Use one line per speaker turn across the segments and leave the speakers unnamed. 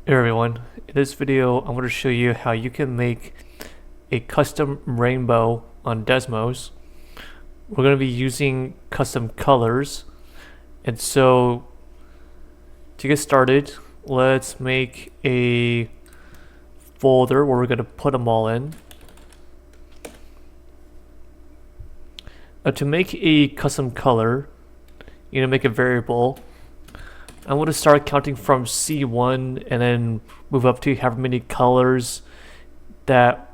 Hey everyone, in this video I'm going to show you how you can make a custom rainbow on Desmos. We're going to be using custom colors, and so to get started, let's make a folder where we're going to put them all in. Now to make a custom color, you need to make a variable. I want to start counting from C1 and then move up to however many colors that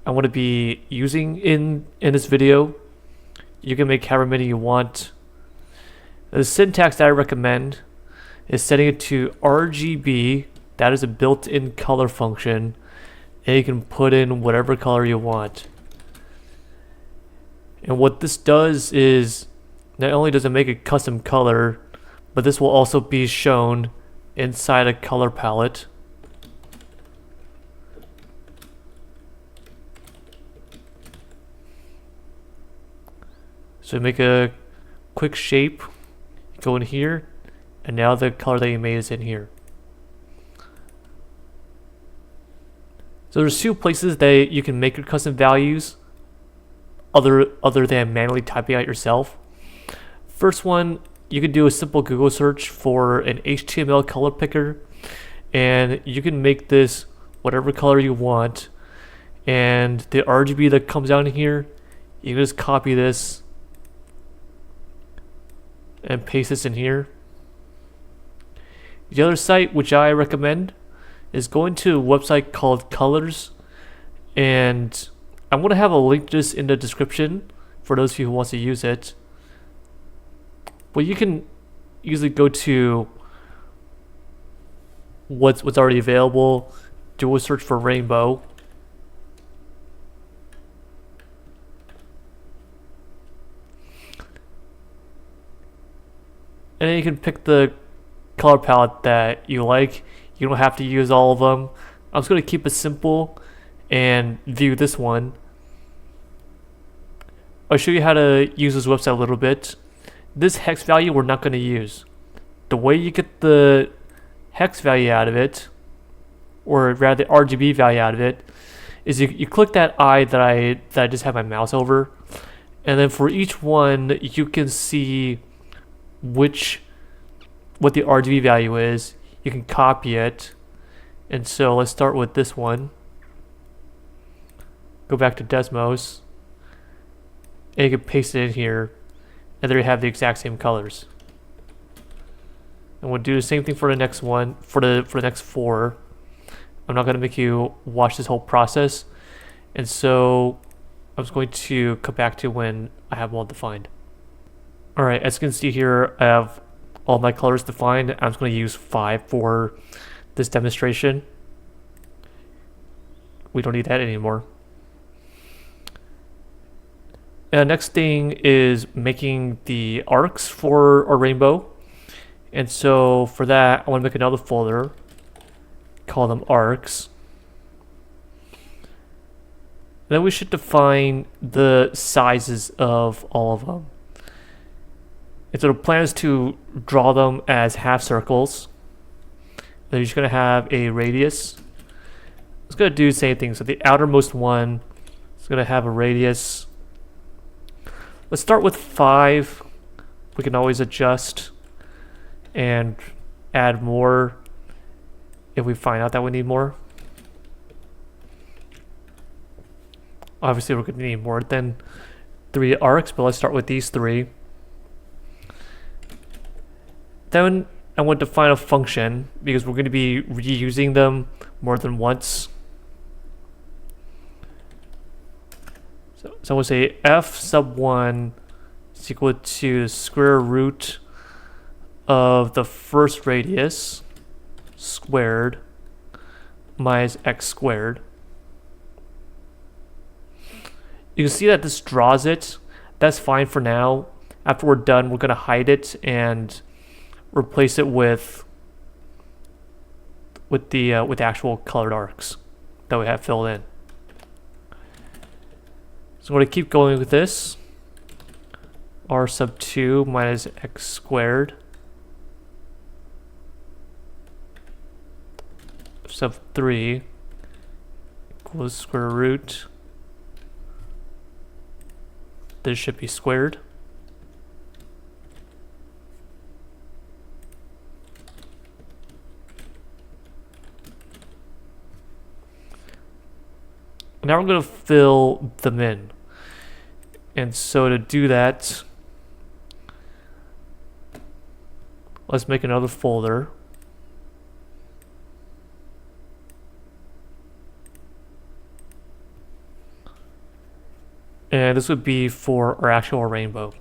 I want to be using in this video. You can make however many you want. The syntax that I recommend is setting it to RGB. That is a built-in color function, and you can put in whatever color you want. And what this does is not only does it make a custom color, but this will also be shown inside a color palette. So make a quick shape, go in here, and now the color that you made is in here. So there's two places that you can make your custom values other than manually typing out yourself. First one, you can do a simple Google search for an HTML color picker, and you can make this whatever color you want. And the RGB that comes down here, you can just copy this and paste this in here. The other site which I recommend is going to a website called Colors, and I'm going to have a link to this in the description for those of you who want to use it. Well, you can easily go to what's already available, do a search for rainbow, and then you can pick the color palette that you like. You don't have to use all of them. I'm just going to keep it simple and view this one. I'll show you how to use this website a little bit. This hex value we're not going to use. The way you get the hex value out of it, or rather the RGB value out of it, is you click that eye that I just have my mouse over, and then for each one you can see what the RGB value is. You can copy it, and so let's start with this one. Go back to Desmos, and you can paste it in here. And there you have the exact same colors. And we'll do the same thing for the next one, for the next four. I'm not going to make you watch this whole process, and so I'm just going to come back to when I have them all defined. All right, as you can see here, I have all my colors defined. I'm just going to use 5 for this demonstration. We don't need that anymore. Next thing is making the arcs for our rainbow. And so for that, I want to make another folder, call them arcs. Then we should define the sizes of all of them. And so the plan is to draw them as half circles. Then you're just going to have a radius. It's going to do the same thing. So the outermost one is going to have a radius. Let's start with 5. We can always adjust and add more if we find out that we need more. Obviously, we're going to need more than 3 arcs, but let's start with these 3. Then I want to define a function because we're going to be reusing them more than once. So I'm going to say f sub 1 is equal to the square root of the first radius squared minus x squared. You can see that this draws it. That's fine for now. After we're done, we're going to hide it and replace it with the actual colored arcs that we have filled in. So I'm going to keep going with this. R sub 2 minus x squared sub 3 equals square root. This should be squared. Now we're going to fill them in. And so to do that, let's make another folder. And this would be for our actual rainbow.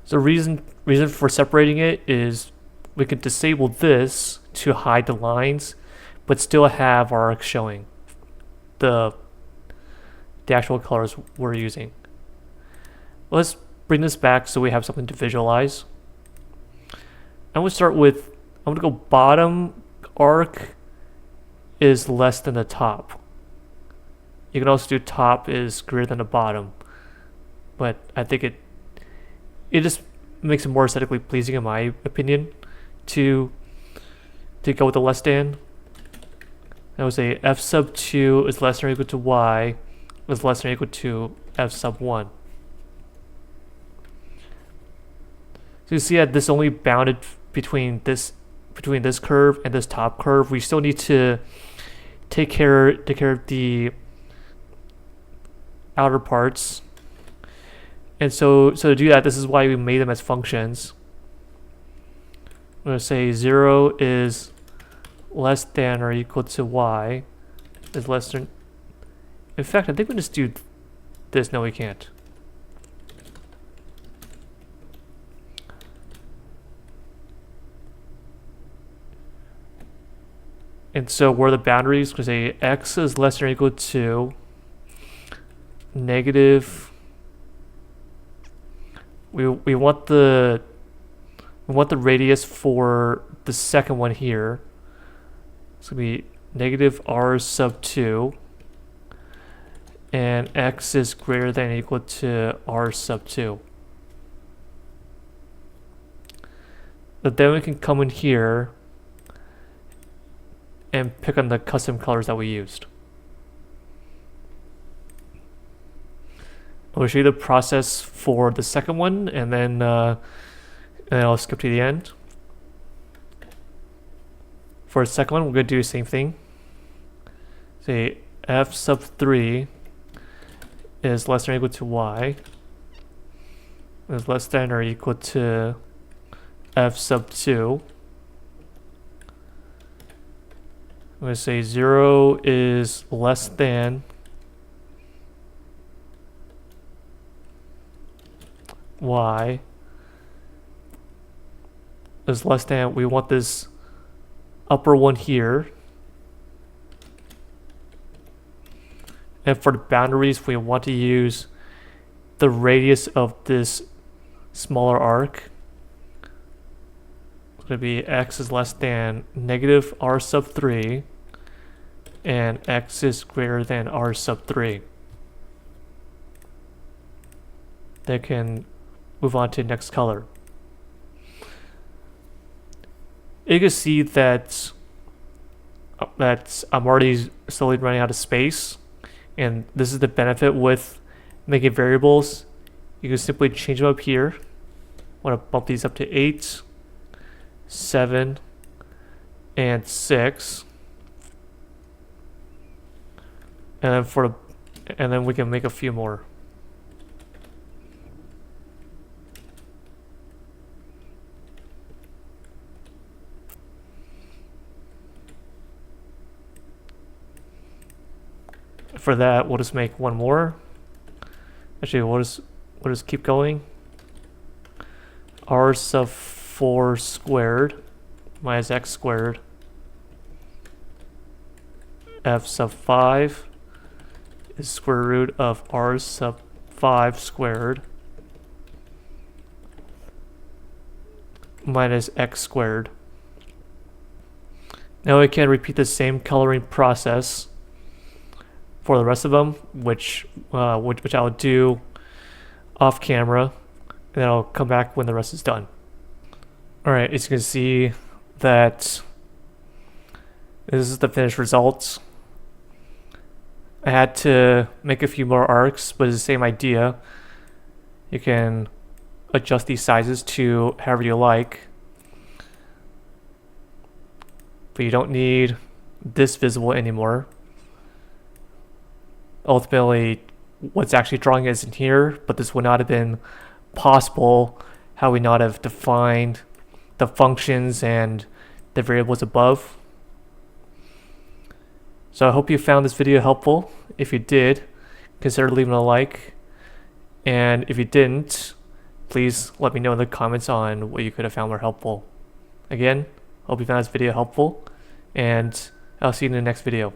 So reason for separating it is we can disable this to hide the lines, but still have our arc showing the actual colors we're using. Let's bring this back so we have something to visualize. I'm going to start with, I'm going to go bottom arc is less than the top. You can also do top is greater than the bottom, but I think it just makes it more aesthetically pleasing in my opinion to go with the less than. I would say f sub 2 is less than or equal to y is less than or equal to f sub 1. So you see that this only bounded between this curve and this top curve. We still need to take care of the outer parts. And so to do that, this is why we made them as functions. I'm going to say 0 is less than or equal to y is less than. In fact, I think we just do this. No, we can't. And so where are the boundaries? We're going to say x is less than or equal to negative. We want the radius for the second one here. It's gonna be negative r sub 2, and x is greater than or equal to r sub 2. But then we can come in here and pick on the custom colors that we used. I'll show you the process for the second one, and then I'll skip to the end. For the second one, we're going to do the same thing. Say f sub 3 is less than or equal to y is less than or equal to f sub 2. I'm going to say 0 is less than y is less than, we want this upper one here. And for the boundaries, we want to use the radius of this smaller arc. It's going to be x is less than negative r sub 3 and x is greater than r sub 3. They can move on to the next color. You can see that I'm already slowly running out of space, and this is the benefit with making variables. You can simply change them up here. I want to bump these up to 8, 7, and 6, and then we can make a few more. For that, we'll just make one more. Actually, we'll just keep going. R sub 4 squared minus x squared. F sub 5 is square root of r sub 5 squared minus x squared. Now we can repeat the same coloring process for the rest of them, which I'll do off camera. and then I'll come back when the rest is done. Alright, as you can see that this is the finished results. I had to make a few more arcs, but it's the same idea. You can adjust these sizes to however you like. But you don't need this visible anymore. Ultimately, what's actually drawing is in here, but this would not have been possible had we not have defined the functions and the variables above. So I hope you found this video helpful. If you did, consider leaving a like. And if you didn't, please let me know in the comments on what you could have found more helpful. Again, hope you found this video helpful, and I'll see you in the next video.